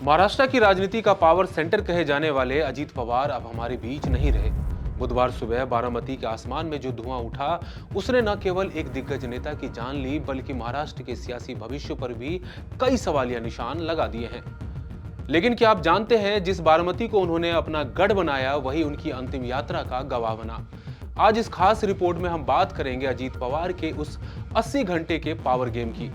महाराष्ट्र की राजनीति का पावर सेंटर कहे जाने वाले अजीत पवार अब हमारे बीच नहीं रहे। बुधवार सुबह बारामती के आसमान में जो धुआं उठा, उसने न केवल एक दिग्गज नेता की जान ली, बल्कि महाराष्ट्र के सियासी भविष्य पर भी कई सवालिया निशान लगा दिए हैं। लेकिन क्या आप जानते हैं, जिस बारामती को उन्होंने अपना गढ़ बनाया, वही उनकी अंतिम यात्रा का गवाह बना। आज इस खास रिपोर्ट में हम बात करेंगे अजीत पवार के उस 80 घंटे के पावर गेम की,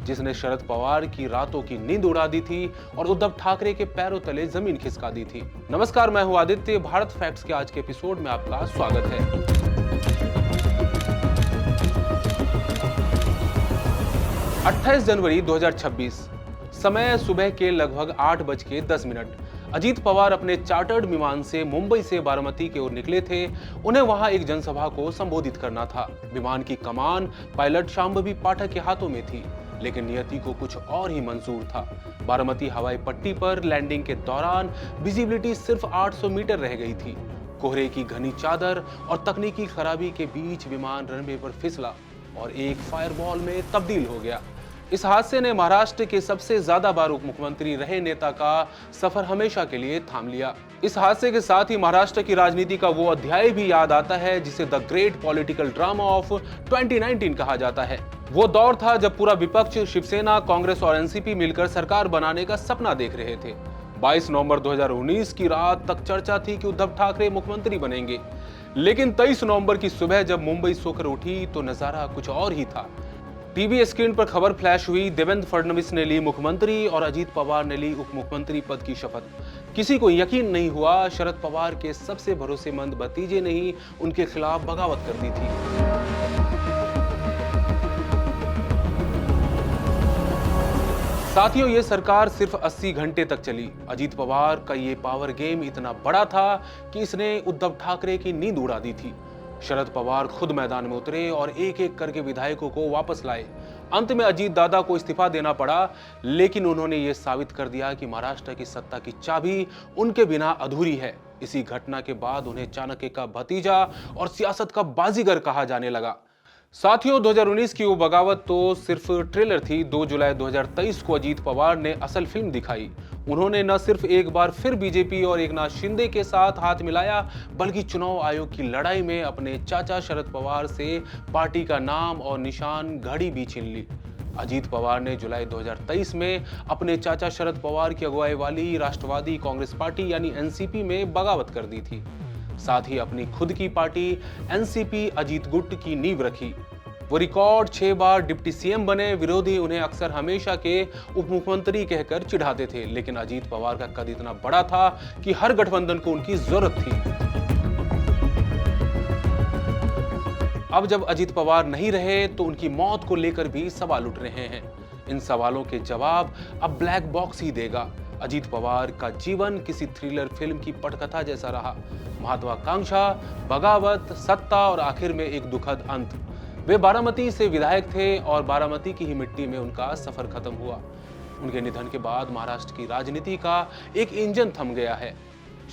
जिसने शरद पवार की रातों की नींद उड़ा दी थी और उद्धव ठाकरे के पैरों तले जमीन खिसका दी थी। नमस्कार, मैं हूं आदित्य। भारत फैक्ट्स के आज के एपिसोड में आपका स्वागत है। 28 जनवरी 2026, समय सुबह के लगभग 8:10। अजीत पवार अपने चार्टर्ड विमान से मुंबई से बारामती की ओर निकले थे। उन्हें वहां एक जनसभा को संबोधित करना था। विमान की कमान पायलट शांभवी पाठक के हाथों में थी, लेकिन नियति को कुछ और ही मंजूर था। बारामती हवाई पट्टी पर लैंडिंग के दौरान विजिबिलिटी सिर्फ 800 मीटर रह गई थी। कोहरे की घनी चादर और तकनीकी खराबी के बीच विमान रनवे पर फिसला और एक फायरबॉल में तब्दील हो गया। इस हादसे ने महाराष्ट्र के सबसे ज्यादा बार उप मुख्यमंत्री रहे नेता का सफर हमेशा के लिए थाम लिया। इस हादसे के साथ ही महाराष्ट्र की राजनीति का वो अध्याय भी याद आता है जिसे the great political drama of 2019 कहा जाता है। वो दौर था जब पूरा विपक्ष, शिवसेना, कांग्रेस और एनसीपी मिलकर सरकार बनाने का सपना देख रहे थे। 22 नवंबर 2019 की रात तक चर्चा थी कि उद्धव ठाकरे मुख्यमंत्री बनेंगे, लेकिन 23 नवंबर की सुबह जब मुंबई सोकर उठी तो नजारा कुछ और ही था। टीवी स्क्रीन पर खबर फ्लैश हुई, देवेंद्र फडणवीस ने ली मुख्यमंत्री और अजीत पवार ने ली उप मुख्यमंत्री पद की शपथ। किसी को यकीन नहीं हुआ, शरद पवार के सबसे भरोसेमंद भतीजे ने ही उनके खिलाफ बगावत कर दी थी। साथियों, ये सरकार सिर्फ 80 घंटे तक चली। अजीत पवार का ये पावर गेम इतना बड़ा था कि इसने उद्धव ठाकरे की नींद उड़ा दी थी। शरद पवार खुद मैदान में उतरे और एक एक करके विधायकों को वापस लाए। अंत में अजीत दादा को इस्तीफा देना पड़ा, लेकिन उन्होंने ये साबित कर दिया कि महाराष्ट्र की सत्ता की चाबी उनके बिना अधूरी है। इसी घटना के बाद उन्हें चाणक्य का भतीजा और सियासत का बाजीगर कहा जाने लगा। साथियों, 2019 की वो बगावत तो सिर्फ ट्रेलर थी। 2 जुलाई 2023 को अजीत पवार ने असल फिल्म दिखाई। उन्होंने न सिर्फ एक बार फिर बीजेपी और एकनाथ शिंदे के साथ हाथ मिलाया, बल्कि चुनाव आयोग की लड़ाई में अपने चाचा शरद पवार से पार्टी का नाम और निशान घड़ी भी छीन ली। अजीत पवार ने जुलाई 2023 में अपने चाचा शरद पवार की अगुवाई वाली राष्ट्रवादी कांग्रेस पार्टी यानी एनसीपी में बगावत कर दी थी। साथ ही अपनी खुद की पार्टी एनसीपी अजीत गुट की नींव रखी। वो रिकॉर्ड 6 बार डिप्टी सीएम बने। विरोधी उन्हें अक्सर हमेशा के उप मुख्यमंत्री कहकर चिढ़ाते थे, लेकिन अजीत पवार का कद इतना बड़ा था कि हर गठबंधन को उनकी जरूरत थी। अब जब अजीत पवार नहीं रहे तो उनकी मौत को लेकर भी सवाल उठ रहे हैं। इन सवालों के जवाब अब ब्लैक बॉक्स ही देगा। अजीत पवार का जीवन किसी थ्रिलर फिल्म की पटकथा जैसा रहा। महत्वाकांक्षा, बगावत, सत्ता और आखिर में एक दुखद अंत। वे बारामती से विधायक थे और बारामती की ही मिट्टी में उनका सफर खत्म हुआ। उनके निधन के बाद महाराष्ट्र की राजनीति का एक इंजन थम गया है।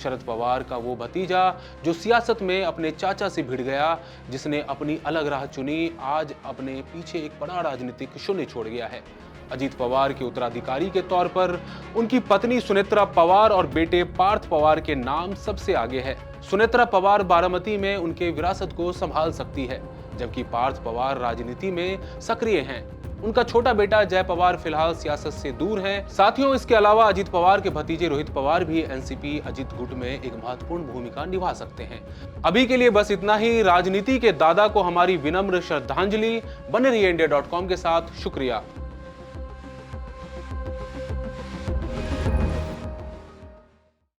शरद पवार का वो भतीजा जो सियासत में अपने चाचा से भिड़ गया, जिसने अपनी अलग राह चुनी, आज अपने पीछे एक बड़ा राजनीतिक शून्य छोड़ गया है। अजीत पवार के उत्तराधिकारी के तौर पर उनकी पत्नी सुनेत्रा पवार और बेटे पार्थ पवार के नाम सबसे आगे है। सुनेत्रा पवार बारामती में उनके विरासत को संभाल सकती है, जबकि पार्थ पवार राजनीति में सक्रिय हैं। उनका छोटा बेटा जय पवार फिलहाल सियासत से दूर है। साथियों, इसके अलावा अजीत पवार के भतीजे रोहित पवार भी एनसीपी अजीत गुट में एक महत्वपूर्ण भूमिका निभा सकते हैं। अभी के लिए बस इतना ही। राजनीति के दादा को हमारी विनम्र श्रद्धांजलि। बने रहिए इंडिया.com के साथ। शुक्रिया।